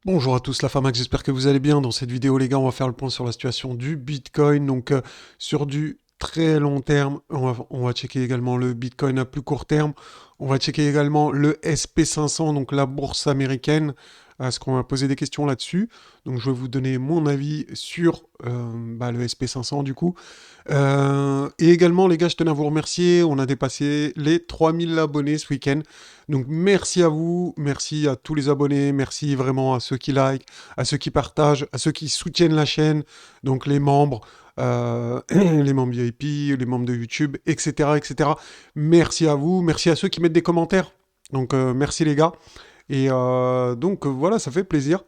Bonjour à tous, la Famax, j'espère que vous allez bien. Dans cette vidéo, les gars, on va faire le point sur la situation du Bitcoin. Sur du très long terme, on va checker également le Bitcoin à plus court terme. On va checker également le SP500, donc la bourse américaine. Est-ce qu'on va poser des questions là-dessus? Donc, je vais vous donner mon avis sur le SP500 du coup. Et également, les gars, je tenais à vous remercier. On a dépassé les 3000 abonnés ce week-end. Donc, merci à vous, merci à tous les abonnés, merci vraiment à ceux qui like, à ceux qui partagent, à ceux qui soutiennent la chaîne, donc les membres, les membres VIP, les membres de YouTube, etc., etc. Merci à vous, merci à ceux qui mettent des commentaires. Merci les gars. Voilà, ça fait plaisir.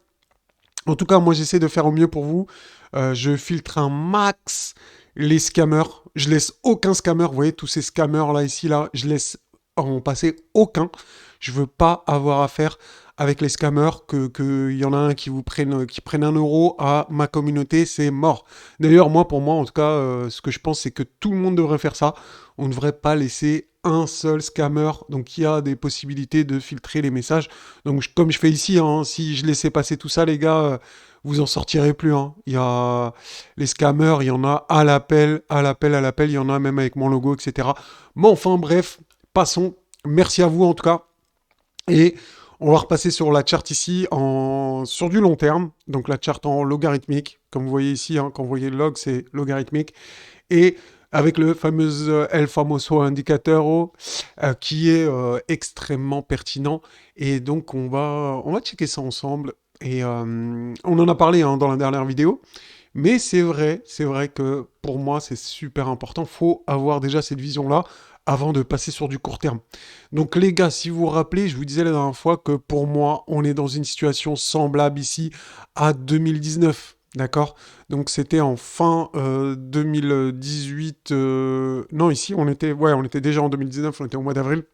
En tout cas, moi, j'essaie de faire au mieux pour vous. Je filtre un max les scammers. Je laisse aucun scammer. Vous voyez, tous ces scammers là, ici, là, je laisse en passer aucun. Je veux pas avoir affaire avec les scammers, que y en a un qui prenne 1 euro à ma communauté, c'est mort. D'ailleurs, moi, pour moi, en tout cas, ce que je pense, c'est que tout le monde devrait faire ça. On ne devrait pas laisser un seul scammer, donc il y a des possibilités de filtrer les messages. Comme je fais ici, hein, si je laissais passer tout ça, les gars, vous en sortirez plus. Hein. Il y a les scammers, il y en a à l'appel, à l'appel, à l'appel, il y en a même avec mon logo, etc. Mais enfin, bref, passons. Merci à vous en tout cas. Et on va repasser sur la charte ici sur du long terme. Donc la charte en logarithmique. Comme vous voyez ici, hein, quand vous voyez le log, c'est logarithmique. Et avec le fameux El Famoso Indicatoro qui est extrêmement pertinent. Et donc on va checker ça ensemble. Et on en a parlé hein, dans la dernière vidéo. Mais c'est vrai que pour moi, c'est super important. Faut avoir déjà cette vision-là avant de passer sur du court terme. Donc les gars, si vous vous rappelez, je vous disais la dernière fois que pour moi, on est dans une situation semblable ici à 2019. D'accord. Donc c'était en fin 2018. Non, ici on était déjà en 2019, on était au mois d'avril.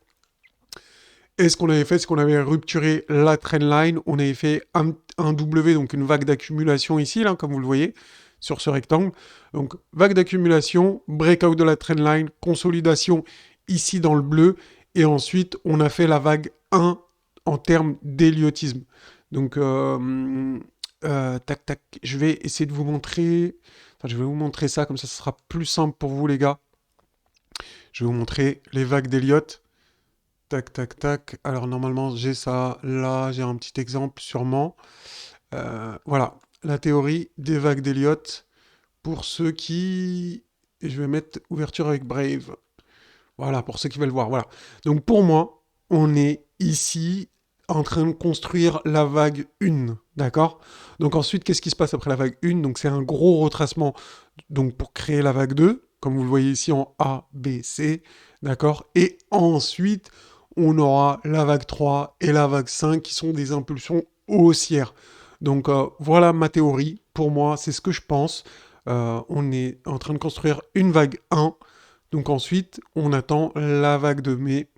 Et ce qu'on avait fait, c'est qu'on avait rupturé la trendline, on avait fait un W, donc une vague d'accumulation ici, là, comme vous le voyez, sur ce rectangle. Donc vague d'accumulation, breakout de la trendline, consolidation ici dans le bleu, et ensuite on a fait la vague 1 en termes d'héliotisme. Tac, tac, je vais essayer de vous montrer, enfin je vais vous montrer ça, comme ça ce sera plus simple pour vous les gars. Je vais vous montrer les vagues d'Elliott. Tac, tac, tac. Alors normalement, j'ai ça là, j'ai un petit exemple sûrement. Voilà, la théorie des vagues d'Elliott pour ceux qui... Et je vais mettre ouverture avec Brave. Voilà, pour ceux qui veulent voir. Voilà. Donc pour moi, on est ici en train de construire la vague 1. D'accord. Donc ensuite, qu'est-ce qui se passe après la vague 1? Donc c'est un gros retracement donc pour créer la vague 2, comme vous le voyez ici en A, B, C. D'accord. Et ensuite, on aura la vague 3 et la vague 5 qui sont des impulsions haussières. Voilà ma théorie. Pour moi, c'est ce que je pense. On est en train de construire une vague 1. Donc ensuite, on attend la vague de mai.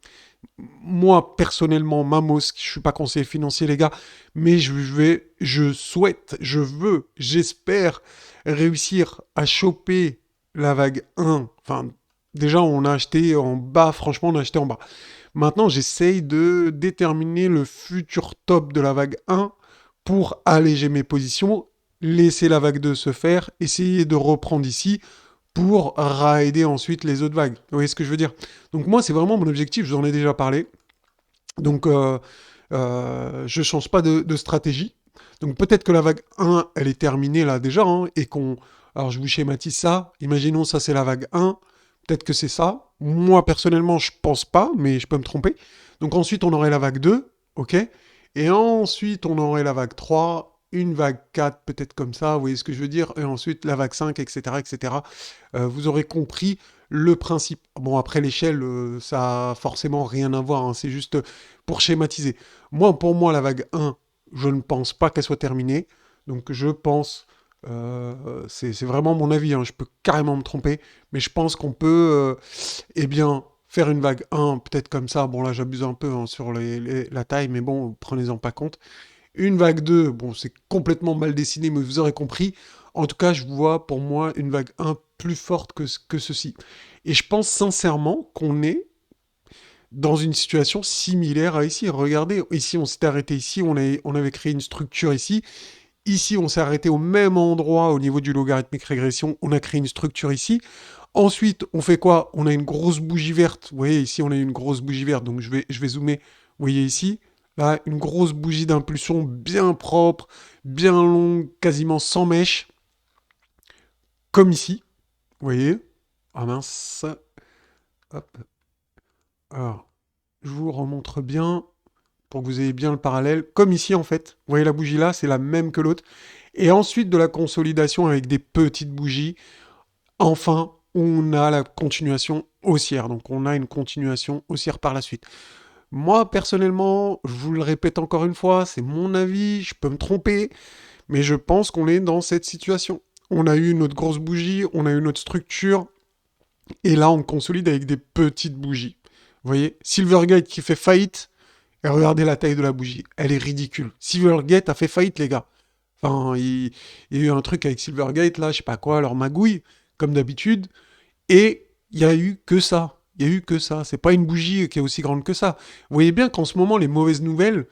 Moi, personnellement, Mamos, je suis pas conseiller financier, les gars, mais je souhaite, je veux, j'espère réussir à choper la vague 1. Enfin, déjà, on a acheté en bas, franchement, on a acheté en bas. Maintenant, j'essaye de déterminer le futur top de la vague 1 pour alléger mes positions, laisser la vague 2 se faire, essayer de reprendre ici pour rider ensuite les autres vagues. Vous voyez ce que je veux dire? Donc moi, c'est vraiment mon objectif, je vous en ai déjà parlé. Donc je change pas de stratégie. Donc peut-être que la vague 1, elle est terminée là déjà, hein, et qu'on... Alors je vous schématise ça, imaginons ça c'est la vague 1, peut-être que c'est ça. Moi personnellement, je pense pas, mais je peux me tromper. Donc ensuite, on aurait la vague 2, ok? Et ensuite, on aurait la vague 3, une vague 4, peut-être comme ça, vous voyez ce que je veux dire? Et ensuite, la vague 5, etc., etc. Vous aurez compris le principe. Bon, après l'échelle, ça a forcément rien à voir, hein, c'est juste pour schématiser. Moi, pour moi, la vague 1, je ne pense pas qu'elle soit terminée. Donc je pense, c'est vraiment mon avis, hein, je peux carrément me tromper, mais je pense qu'on peut, eh bien, faire une vague 1, peut-être comme ça. Bon, là, j'abuse un peu hein, sur la taille, mais bon, prenez-en pas compte. Une vague 2, bon, c'est complètement mal dessiné, mais vous aurez compris. En tout cas, je vois pour moi une vague 1 plus forte que ceci. Et je pense sincèrement qu'on est dans une situation similaire à ici. Regardez, ici on s'était arrêté ici, on avait créé une structure ici. Ici, on s'est arrêté au même endroit au niveau du logarithmique régression. On a créé une structure ici. Ensuite, on fait quoi? On a une grosse bougie verte. Vous voyez, ici, on a une grosse bougie verte. Donc, je vais zoomer. Vous voyez ici, là, une grosse bougie d'impulsion bien propre, bien longue, quasiment sans mèche. Comme ici. Vous voyez? Ah mince. Hop. Alors, je vous remontre bien pour que vous ayez bien le parallèle. Comme ici, en fait. Vous voyez la bougie là, c'est la même que l'autre. Et ensuite, de la consolidation avec des petites bougies. Enfin, on a la continuation haussière. Donc, on a une continuation haussière par la suite. Moi, personnellement, je vous le répète encore une fois, c'est mon avis, je peux me tromper, mais je pense qu'on est dans cette situation. On a eu notre grosse bougie, on a eu notre structure, et là, on consolide avec des petites bougies. Vous voyez, Silvergate qui fait faillite, et regardez la taille de la bougie, elle est ridicule. Silvergate a fait faillite, les gars. Enfin, il y a eu un truc avec Silvergate, là, je sais pas quoi, leur magouille, comme d'habitude, et il y a eu que ça. Il y a eu que ça. C'est pas une bougie qui est aussi grande que ça. Vous voyez bien qu'en ce moment, les mauvaises nouvelles,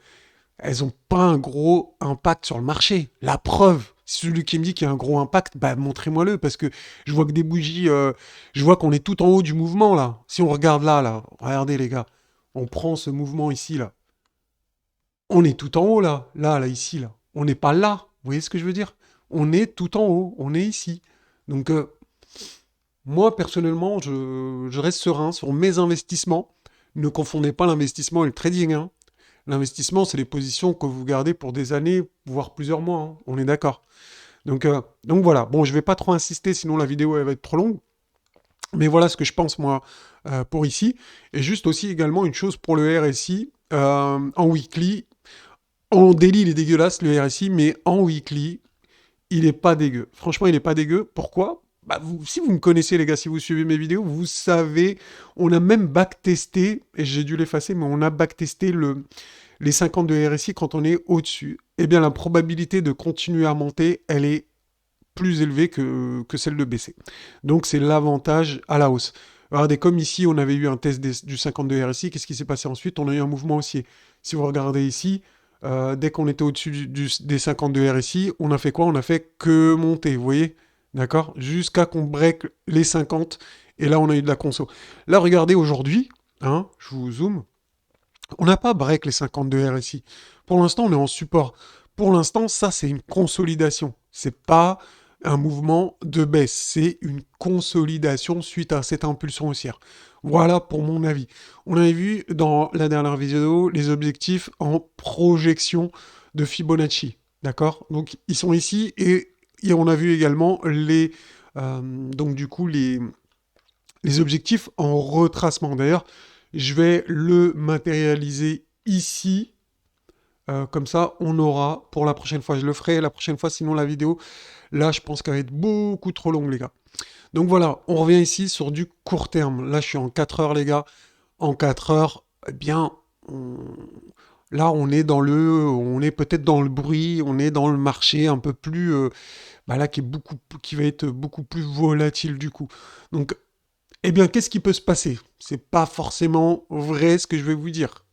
elles ont pas un gros impact sur le marché. La preuve, celui qui me dit qu'il y a un gros impact, bah montrez-moi-le, parce que je vois que des bougies, je vois qu'on est tout en haut du mouvement là. Si on regarde là, regardez les gars, on prend ce mouvement ici là, on est tout en haut là, ici là. On n'est pas là. Vous voyez ce que je veux dire? On est tout en haut, on est ici. Donc moi, personnellement, je reste serein sur mes investissements. Ne confondez pas l'investissement et le trading, hein. L'investissement, c'est les positions que vous gardez pour des années, voire plusieurs mois, hein. On est d'accord. Donc voilà. Bon, je vais pas trop insister, sinon la vidéo elle va être trop longue. Mais voilà ce que je pense moi pour ici. Et juste aussi également une chose pour le RSI en weekly. En daily, il est dégueulasse le RSI, mais en weekly, il est pas dégueu. Franchement, il est pas dégueu. Pourquoi? Bah, si vous me connaissez, les gars, si vous suivez mes vidéos, vous savez, on a même backtesté, et j'ai dû l'effacer, mais on a backtesté les 50 de RSI quand on est au-dessus. Eh bien, la probabilité de continuer à monter, elle est plus élevée que celle de baisser. Donc, c'est l'avantage à la hausse. Regardez, comme ici, on avait eu un test du 50 de RSI, qu'est-ce qui s'est passé ensuite? On a eu un mouvement haussier. Si vous regardez ici, dès qu'on était au-dessus des 52 RSI, on a fait quoi? On a fait que monter, vous voyez? D'accord? Jusqu'à qu'on break les 50. Et là, on a eu de la conso. Là, regardez aujourd'hui, hein, je vous zoome, on n'a pas break les 52 RSI. Pour l'instant, on est en support. Pour l'instant, ça, c'est une consolidation. C'est pas un mouvement de baisse. C'est une consolidation suite à cette impulsion haussière. Voilà pour mon avis. On avait vu dans la dernière vidéo les objectifs en projection de Fibonacci. D'accord? Donc, ils sont ici et on a vu également donc du coup, les objectifs en retracement. D'ailleurs, je vais le matérialiser ici. Comme ça, on aura, pour la prochaine fois, je le ferai la prochaine fois, sinon la vidéo, là, je pense qu'elle va être beaucoup trop longue, les gars. Donc voilà, on revient ici sur du court terme. Là, je suis en 4 heures, les gars. En 4 heures, eh bien, là, on est peut-être dans le bruit, on est dans le marché un peu plus, bah là, qui va être beaucoup plus volatile du coup. Donc, eh bien, qu'est-ce qui peut se passer? C'est pas forcément vrai ce que je vais vous dire.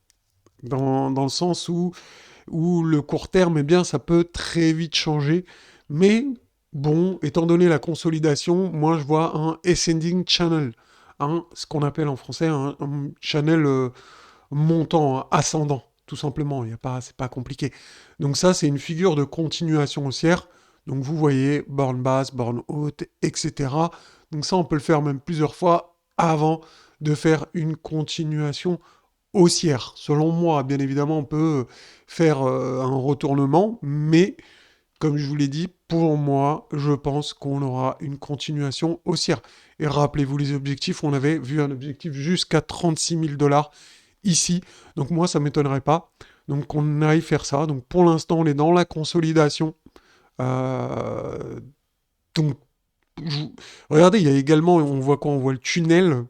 Dans le sens où le court terme, eh bien, ça peut très vite changer. Mais bon, étant donné la consolidation, moi, je vois un ascending channel. Ce qu'on appelle en français un channel montant, ascendant, tout simplement. C'est pas compliqué. Donc ça, c'est une figure de continuation haussière. Donc vous voyez, borne basse, borne haute, etc. Donc ça, on peut le faire même plusieurs fois avant de faire une continuation haussière. Selon moi, bien évidemment, on peut faire un retournement, mais comme je vous l'ai dit, pour moi, je pense qu'on aura une continuation haussière. Et rappelez-vous les objectifs, on avait vu un objectif jusqu'à 36 000 dollars ici. Donc moi, ça ne m'étonnerait pas. Donc on aille faire ça. Donc pour l'instant, on est dans la consolidation. Euh, donc, je- regardez, il y a également, on voit quoi? On voit le tunnel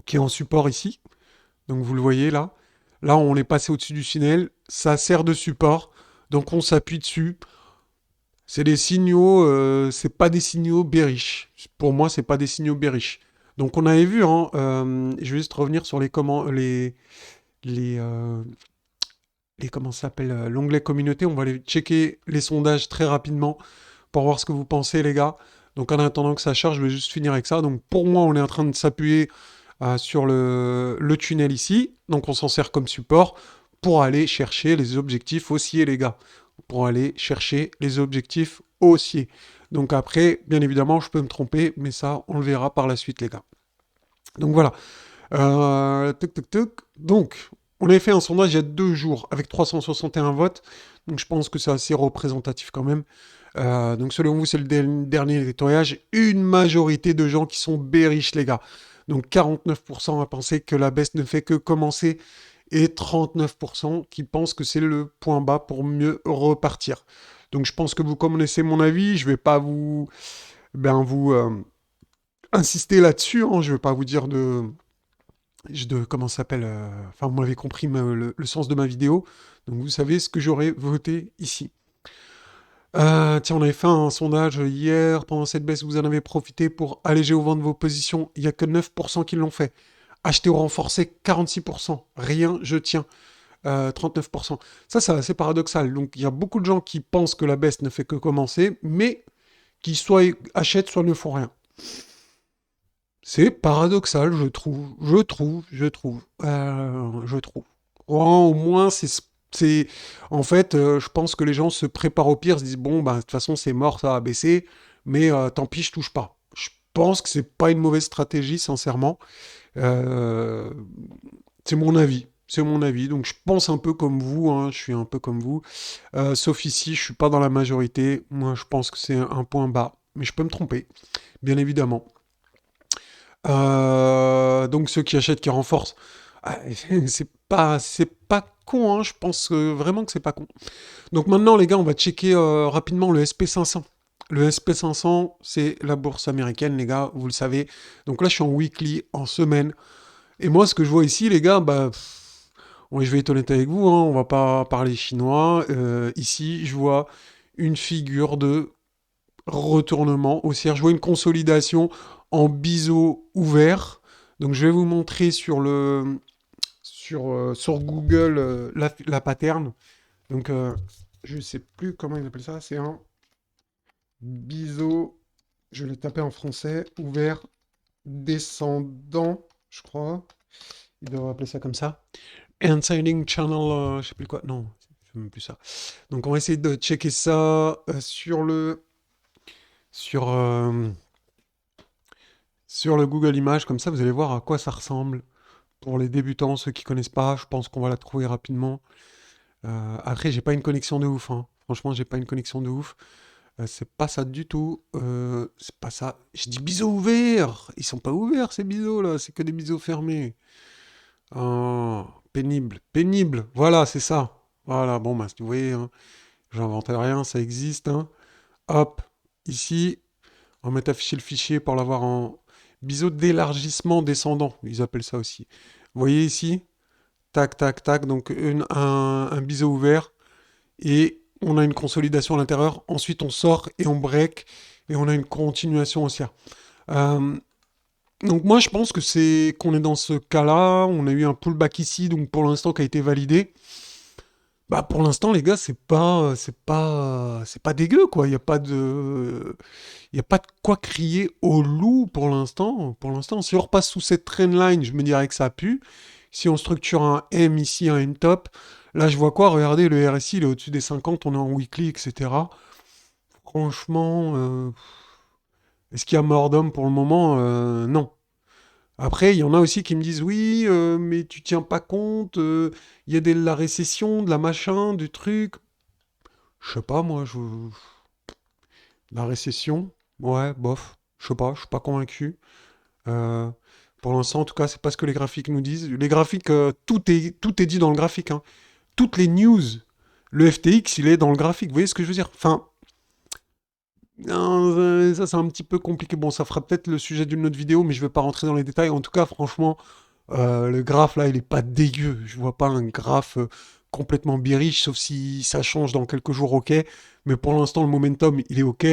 qui est en support ici. Donc vous le voyez là. Là, on est passé au-dessus du tunnel. Ça sert de support. Donc on s'appuie dessus. C'est des signaux, c'est pas des signaux bearish. Pour moi, c'est pas des signaux bearish. Donc on avait vu, hein, je vais juste revenir sur les, comment ça s'appelle, l'onglet communauté. On va aller checker les sondages très rapidement pour voir ce que vous pensez, les gars. Donc en attendant que ça charge, je vais juste finir avec ça. Donc pour moi, on est en train de s'appuyer sur le tunnel ici. Donc on s'en sert comme support pour aller chercher les objectifs haussiers, les gars. Pour aller chercher les objectifs haussiers. Donc après, bien évidemment, je peux me tromper, mais ça, on le verra par la suite, les gars. Donc voilà. Tuc, tuc, tuc. Donc, on avait fait un sondage il y a 2 jours avec 361 votes. Donc je pense que c'est assez représentatif quand même. Donc selon vous, c'est le dernier nettoyage. Une majorité de gens qui sont bearish, les gars. Donc 49% à penser que la baisse ne fait que commencer et 39% qui pensent que c'est le point bas pour mieux repartir. Donc je pense que vous connaissez mon avis. Je vais pas vous insister là-dessus, hein. Je vais pas vous dire comment ça s'appelle, enfin vous m'avez compris le sens de ma vidéo. Donc vous savez ce que j'aurais voté ici. Tiens, on avait fait un sondage hier. Pendant cette baisse, vous en avez profité pour alléger au vent de vos positions. Il n'y a que 9% qui l'ont fait. Acheter ou renforcer, 46%. Rien, je tiens. 39%. Ça, c'est assez paradoxal. Donc, il y a beaucoup de gens qui pensent que la baisse ne fait que commencer, mais qui soit achètent, soit ne font rien. C'est paradoxal, je trouve. Je trouve. Au moins, c'est... En fait, je pense que les gens se préparent au pire, se disent, bon, bah, de toute façon, c'est mort, ça va baisser, mais tant pis, je touche pas. Je pense que c'est pas une mauvaise stratégie, sincèrement. Euh, c'est mon avis. C'est mon avis. Donc, je pense un peu comme vous, hein, je suis un peu comme vous. Sauf ici, je suis pas dans la majorité. Moi, je pense que c'est un point bas. Mais je peux me tromper, bien évidemment. Donc ceux qui achètent, qui renforcent, ah, c'est pas con, hein, je pense vraiment que c'est pas con. Donc maintenant, les gars, on va checker rapidement le SP500. Le SP500, c'est la bourse américaine, les gars, vous le savez. Donc là, je suis en weekly, en semaine. Et moi, ce que je vois ici, les gars, bah, ouais, je vais être honnête avec vous, hein, on va pas parler chinois. Ici, je vois une figure de retournement haussière. Je vois une consolidation en biseau ouvert. Donc je vais vous montrer sur Google la pattern. Donc je ne sais plus comment ils appellent ça. C'est un biseau, je l'ai tapé en français, ouvert, descendant, je crois. Ils devraient appeler ça comme ça. Ascending channel, je sais plus quoi. Non, c'est même plus ça. Donc on va essayer de checker ça sur, euh, sur le Google Images, comme ça vous allez voir à quoi ça ressemble. Pour les débutants, ceux qui connaissent pas, je pense qu'on va la trouver rapidement. Après, j'ai pas une connexion de ouf, hein. Franchement, j'ai pas une connexion de ouf. C'est pas ça du tout. C'est pas ça. Je dis biseaux ouverts. Ils sont pas ouverts ces biseaux là. C'est que des biseaux fermés. Ah, pénible, pénible. Voilà, c'est ça. Voilà. Bon, bah, vous voyez, hein, j'invente rien, ça existe, hein. Hop, ici, on va mettre afficher le fichier pour l'avoir en biseau d'élargissement descendant. Ils appellent ça aussi. Vous voyez ici, tac, tac, tac. Donc un biseau ouvert et on a une consolidation à l'intérieur. Ensuite, on sort et on break et on a une continuation haussière. Euh, donc moi, je pense que c'est qu'on est dans ce cas-là. On a eu un pullback ici, donc pour l'instant qui a été validé. Bah pour l'instant, les gars, c'est pas dégueu quoi. Il y a pas de quoi crier au loup pour l'instant. Pour l'instant, si on repasse sous cette trendline, je me dirais que ça pue. Si on structure un M ici, un N top, là je vois quoi? Regardez, le RSI il est au-dessus des 50, on est en weekly, etc. Franchement, est-ce qu'il y a mort d'homme pour le moment? Non. Après, il y en a aussi qui me disent oui, mais tu tiens pas compte, il y a de la récession, de la machin, du truc. Je sais pas, moi, la récession, ouais, bof. Je sais pas, je suis pas convaincu. Euh, pour l'instant, en tout cas, c'est pas ce que les graphiques nous disent. Les graphiques, tout est dit dans le graphique, hein. Toutes les news, le FTX, il est dans le graphique. Vous voyez ce que je veux dire? Enfin, ça, c'est un petit peu compliqué. Bon, ça fera peut-être le sujet d'une autre vidéo, mais je vais pas rentrer dans les détails. En tout cas, franchement, le graphe là, il est pas dégueu. Je vois pas un graphe complètement bearish, sauf si ça change dans quelques jours, ok. Mais pour l'instant, le momentum, il est ok.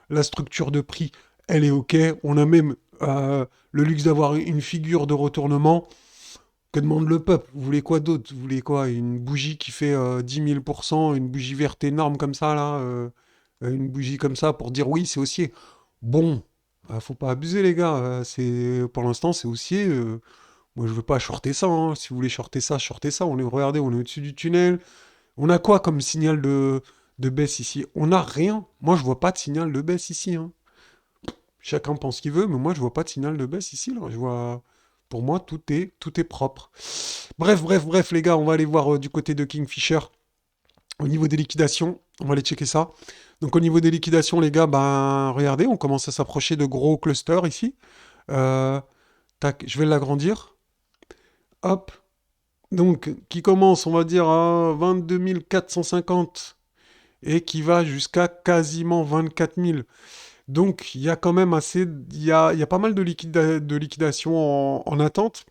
La structure de prix, elle est ok. On a même le luxe d'avoir une figure de retournement. Que demande le peuple? Vous voulez quoi d'autre? Vous voulez quoi? Une bougie qui fait 10 000%, une bougie verte énorme comme ça, là, une bougie comme ça pour dire oui, c'est haussier. Bon, faut pas abuser, les gars. Pour l'instant, c'est haussier. Moi, je veux pas shorter ça, hein. Si vous voulez shorter ça, shortez ça. Regardez, on est au-dessus du tunnel. On a quoi comme signal de baisse ici? On a rien. Moi, je vois pas de signal de baisse ici, hein. Chacun pense ce qu'il veut, mais moi, je vois pas de signal de baisse ici, là. Pour moi, tout est propre. Bref, les gars, on va aller voir du côté de Kingfisher. Au niveau des liquidations, on va aller checker ça. Donc, au niveau des liquidations, les gars, ben, regardez, on commence à s'approcher de gros clusters ici. Euh, tac, je vais l'agrandir. Hop. Donc, qui commence, on va dire, à 22 450 et qui va jusqu'à quasiment 24 000. Donc, il y a quand même assez. Il y a pas mal de liquidations en attente.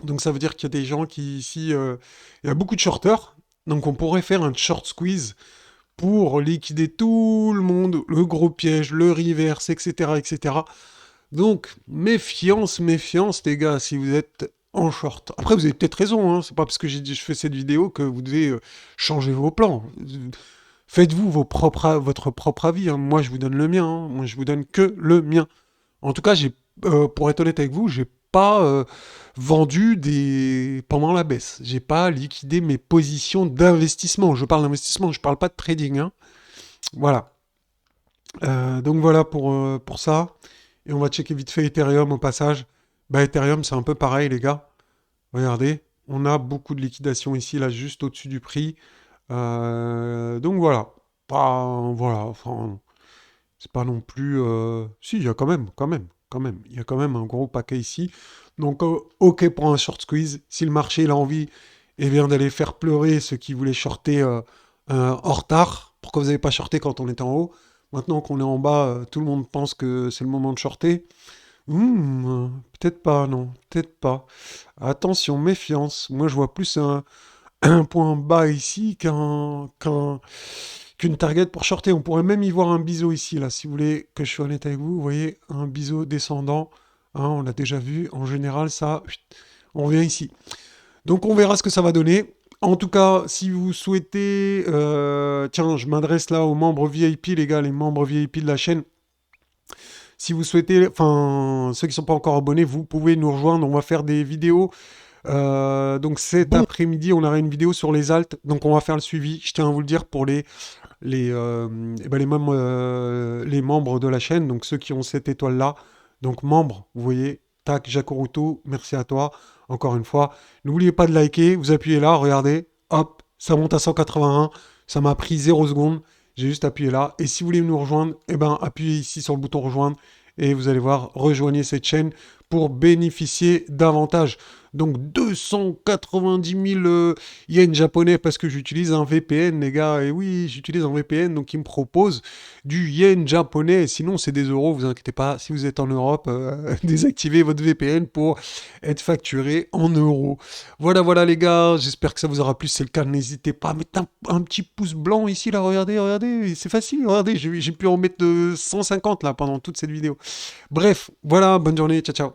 Donc, ça veut dire qu'il y a des gens qui, ici. Il y a beaucoup de shorters. Donc, on pourrait faire un short squeeze pour liquider tout le monde, le gros piège, le reverse, etc., etc. Donc, méfiance, les gars, si vous êtes en short. Après, vous avez peut-être raison, hein. C'est pas parce que je fais cette vidéo que vous devez changer vos plans. Faites-vous votre propre avis, hein. Moi, je vous donne le mien, hein. Moi, je vous donne que le mien. En tout cas, pour être honnête avec vous, j'ai pas vendu pendant la baisse. J'ai pas liquidé mes positions d'investissement. Je parle d'investissement, je parle pas de trading, hein. Voilà. Donc voilà pour ça. Et on va checker vite fait Ethereum au passage. Bah, Ethereum, c'est un peu pareil, les gars. Regardez, on a beaucoup de liquidations ici, là, juste au-dessus du prix. Donc voilà. Voilà, enfin, c'est pas non plus. Si, il y a quand même. Il y a quand même un gros paquet ici. Donc, ok pour un short squeeze. Si le marché il a envie et vient d'aller faire pleurer ceux qui voulaient shorter en retard, pourquoi vous n'avez pas shorté quand on était en haut? Maintenant qu'on est en bas, tout le monde pense que c'est le moment de shorter. Peut-être pas, non, peut-être pas. Attention, méfiance. Moi, je vois plus un point bas ici qu'une target pour shorter. On pourrait même y voir un biseau ici, là, si vous voulez que je sois honnête avec vous. Vous voyez, un biseau descendant. Hein, on l'a déjà vu. En général, ça, on vient ici. Donc, on verra ce que ça va donner. En tout cas, si vous souhaitez... tiens, je m'adresse là aux membres VIP, les gars, les membres VIP de la chaîne. Si vous souhaitez, enfin, ceux qui ne sont pas encore abonnés, vous pouvez nous rejoindre. On va faire des vidéos. Donc cet après-midi, on aura une vidéo sur les alts. Donc on va faire le suivi. Je tiens à vous le dire pour les membres de la chaîne. Donc ceux qui ont cette étoile-là. Donc membres, vous voyez, tac, Jacoruto, merci à toi. Encore une fois. N'oubliez pas de liker. Vous appuyez là, regardez. Hop, ça monte à 181. Ça m'a pris 0 secondes. J'ai juste appuyé là. Et si vous voulez nous rejoindre, eh ben, appuyez ici sur le bouton rejoindre. Et vous allez voir, rejoignez cette chaîne pour bénéficier davantage. Donc 290 000 yens japonais parce que j'utilise un VPN, les gars. Et oui, j'utilise un VPN, donc il me propose du yen japonais. Sinon, c'est des euros, vous inquiétez pas. Si vous êtes en Europe, désactivez votre VPN pour être facturé en euros. Voilà, les gars. J'espère que ça vous aura plu. Si c'est le cas, n'hésitez pas à mettre un petit pouce blanc ici, là. Regardez. C'est facile, regardez. J'ai pu en mettre 150 là pendant toute cette vidéo. Bref, voilà. Bonne journée. Ciao, ciao.